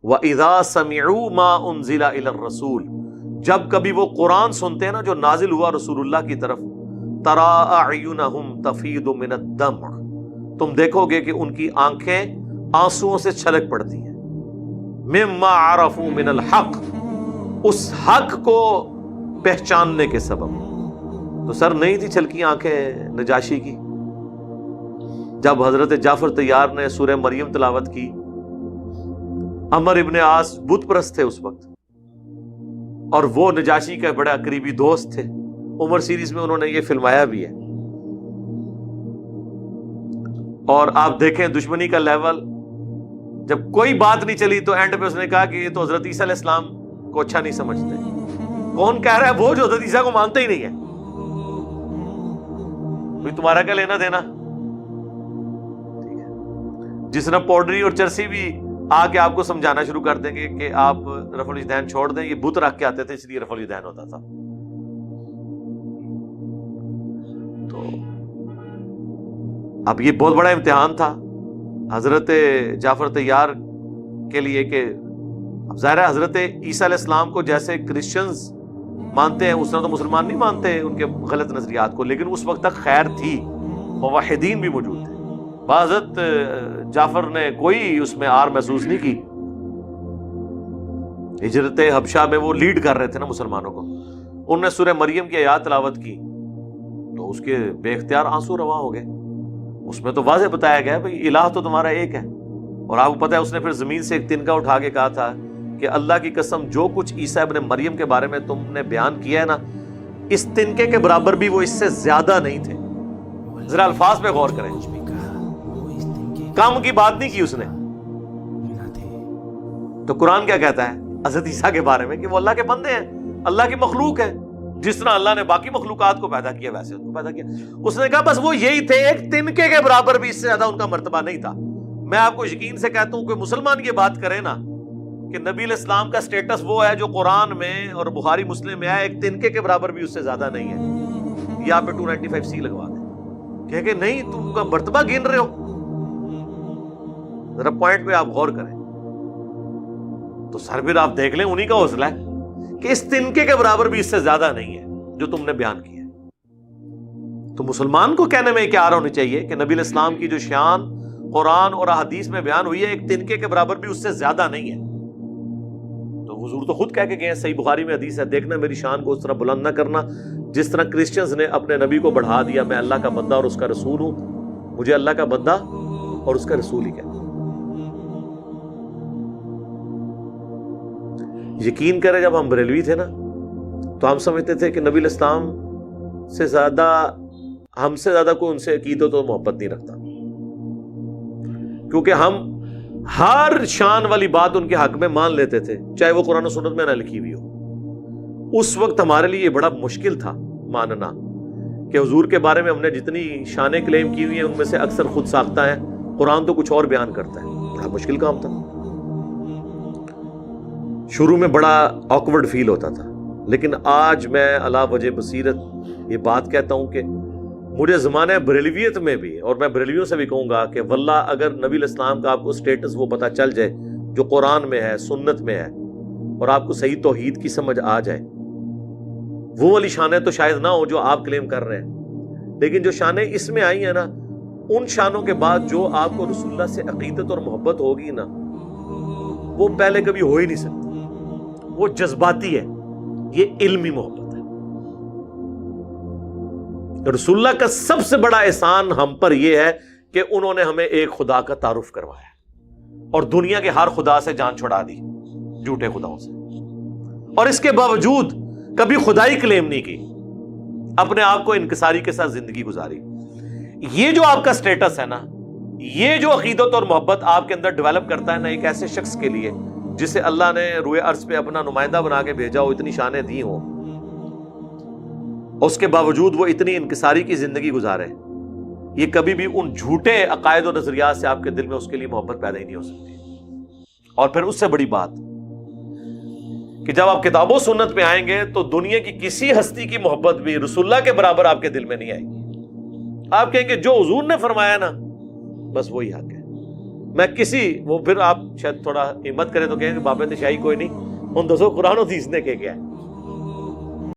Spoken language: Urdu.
وَإِذَا سَمِعُوا مَا أُنزِلَ إِلَى الرَّسُولِ، جب کبھی وہ قرآن سنتے ہیں نا جو نازل ہوا رسول اللہ کی طرف، تَرَىٰ أَعْيُنَهُمْ تَفِيضُ مِنَ الدَّمْعِ، تم دیکھو گے کہ ان کی آنکھیں آنسوؤں سے چھلک پڑتی ہیں، مِمَّا عَرَفُوا مِنَ الْحَقِّ، اس حق کو پہچاننے کے سبب۔ تو سر نہیں تھی چھلکی آنکھیں نجاشی کی جب حضرت جعفر طیار نے سورہ مریم تلاوت کی؟ عمر ابن عاص بت پرست تھے اس وقت، اور وہ نجاشی کا بڑا قریبی دوست تھے۔ عمر سیریز میں انہوں نے یہ فلمایا بھی ہے، اور آپ دیکھیں دشمنی کا لیول، جب کوئی بات نہیں چلی تو اینڈ پہ اس نے کہا کہ یہ تو حضرت عیسیٰ علیہ السلام کو اچھا نہیں سمجھتے۔ کون کہہ رہا ہے؟ وہ جو حضرت عیسیٰ کو مانتے ہی نہیں ہے۔ کوئی تمہارا کیا لینا دینا؟ جس طرح پاؤڈری اور چرسی بھی آ کے آپ کو سمجھانا شروع کر دیں گے کہ آپ رفع الیدین چھوڑ دیں، یہ بت رکھ کے آتے تھے اس لیے رفع الیدین ہوتا تھا۔ تو اب یہ بہت بڑا امتحان تھا حضرت جعفر طیار کے لیے کہ اب ظاہر ہے حضرت عیسیٰ علیہ السلام کو جیسے کرسچنز مانتے ہیں اس طرح تو مسلمان نہیں مانتے ان کے غلط نظریات کو، لیکن اس وقت تک خیر تھی، موحدین بھی موجود تھے۔ حضرت جعفر نے کوئی اس میں آر محسوس نہیں کی۔ ہجرت حبشہ میں وہ لیڈ کر رہے تھے نا مسلمانوں کو، انہوں نے سورہ مریم کی آیات تلاوت کی تو اس کے بے اختیار آنسو رواں ہو گئے۔ اس میں تو واضح بتایا گیا بھئی الہ تو تمہارا ایک ہے، اور آپ کو پتہ ہے اس نے پھر زمین سے ایک تنکا اٹھا کے کہا تھا کہ اللہ کی قسم جو کچھ عیسیٰ ابن مریم کے بارے میں تم نے بیان کیا ہے نا، اس تنکے کے برابر بھی وہ اس سے زیادہ نہیں تھے۔ ذرا الفاظ پہ غور کریں، کام کی بات نہیں کی اس نے۔ تو قرآن کیا کہتا ہے حضرت عیسیٰ کے بارے میں کہ وہ اللہ کے بندے ہیں، اللہ کی مخلوق ہے، جس طرح اللہ نے باقی مخلوقات کو پیدا کیا ویسے ان کو پیدا کیا۔ اس نے کہا بس وہ یہی تھے، ایک تنکے کے برابر بھی اس سے زیادہ ان کا مرتبہ نہیں تھا۔ میں آپ کو یقین سے کہتا ہوں کوئی مسلمان یہ بات کرے نا کہ نبی علیہ السلام کا سٹیٹس وہ ہے جو قرآن میں اور بخاری مسلم میں ہے، ایک تنکے کے برابر بھی اس سے زیادہ نہیں ہے، یہ آپ پہ 295C لگوا دیں کہ نہیں تم کا مرتبہ گن رہے ہو۔ ذرا پوائنٹ پہ آپ غور کریں تو سر پھر آپ دیکھ لیں انہی کا حوصلہ ہے کہ اس تنکے کے برابر بھی اس سے زیادہ نہیں ہے جو تم نے بیان کیا ہے۔ تو مسلمان کو کہنے میں کیا آ رہا ہونی چاہیے کہ نبی علیہ السلام کی جو شان قرآن اور احادیث میں بیان ہوئی ہے ایک تنکے کے برابر بھی اس سے زیادہ نہیں ہے۔ تو حضور تو خود کہہ کے گئے ہیں، صحیح بخاری میں حدیث ہے، دیکھنا میری شان کو اس طرح بلند نہ کرنا جس طرح کرسچنز نے اپنے نبی کو بڑھا دیا، میں اللہ کا بندہ اور اس کا رسول ہوں، مجھے اللہ کا بندہ اور اس کا رسول ہی کہتے ہیں۔ یقین کرے جب ہم بریلوی تھے نا تو ہم سمجھتے تھے کہ نبی علیہ السلام سے زیادہ ہم سے زیادہ کوئی ان سے عقیدت و محبت نہیں رکھتا، کیونکہ ہم ہر شان والی بات ان کے حق میں مان لیتے تھے چاہے وہ قرآن و سنت میں نہ لکھی ہوئی ہو۔ اس وقت ہمارے لیے یہ بڑا مشکل تھا ماننا کہ حضور کے بارے میں ہم نے جتنی شانیں کلیم کی ہوئی ہیں ان میں سے اکثر خود ساختہ ہیں، قرآن تو کچھ اور بیان کرتا ہے۔ بڑا مشکل کام تھا، شروع میں بڑا آکورڈ فیل ہوتا تھا، لیکن آج میں علا وجہ بصیرت یہ بات کہتا ہوں کہ مجھے زمانہ بریلویت میں بھی، اور میں بریلویوں سے بھی کہوں گا کہ واللہ اگر نبی علیہ السلام کا آپ کو سٹیٹس وہ پتہ چل جائے جو قرآن میں ہے، سنت میں ہے، اور آپ کو صحیح توحید کی سمجھ آ جائے، وہ والی شانیں تو شاید نہ ہوں جو آپ کلیم کر رہے ہیں، لیکن جو شانیں اس میں آئی ہیں نا، ان شانوں کے بعد جو آپ کو رسول اللہ سے عقیدت اور محبت ہوگی نا، وہ پہلے کبھی ہو ہی نہیں سکتی۔ وہ جذباتی ہے، یہ علمی محبت ہے۔ رسول اللہ کا سب سے بڑا احسان ہم پر یہ ہے کہ انہوں نے ہمیں ایک خدا کا تعارف کروایا اور دنیا کے ہر خدا سے جان چھڑا دی، جھوٹے خداؤں سے، اور اس کے باوجود کبھی خدائی کلیم نہیں کی، اپنے آپ کو انکساری کے ساتھ زندگی گزاری۔ یہ جو آپ کا سٹیٹس ہے نا، یہ جو عقیدت اور محبت آپ کے اندر ڈیولپ کرتا ہے نا ایک ایسے شخص کے لیے جسے اللہ نے روئے عرض پہ اپنا نمائندہ بنا کے بھیجا ہو، اتنی شانیں دی ہوں، اس کے باوجود وہ اتنی انکساری کی زندگی گزارے، یہ کبھی بھی ان جھوٹے عقائد و نظریات سے آپ کے دل میں اس کے لیے محبت پیدا ہی نہیں ہو سکتی۔ اور پھر اس سے بڑی بات کہ جب آپ کتاب و سنت پہ آئیں گے تو دنیا کی کسی ہستی کی محبت بھی رسول اللہ کے برابر آپ کے دل میں نہیں آئے گی۔ آپ کہیں گے جو حضور نے فرمایا نا بس وہی حق ہے، میں کسی وہ پھر آپ شاید تھوڑا ہمت کریں تو کہیں کہ بابے تشائی کوئی نہیں، ان دسو قرآن و حدیث نے کہ کیا ہے،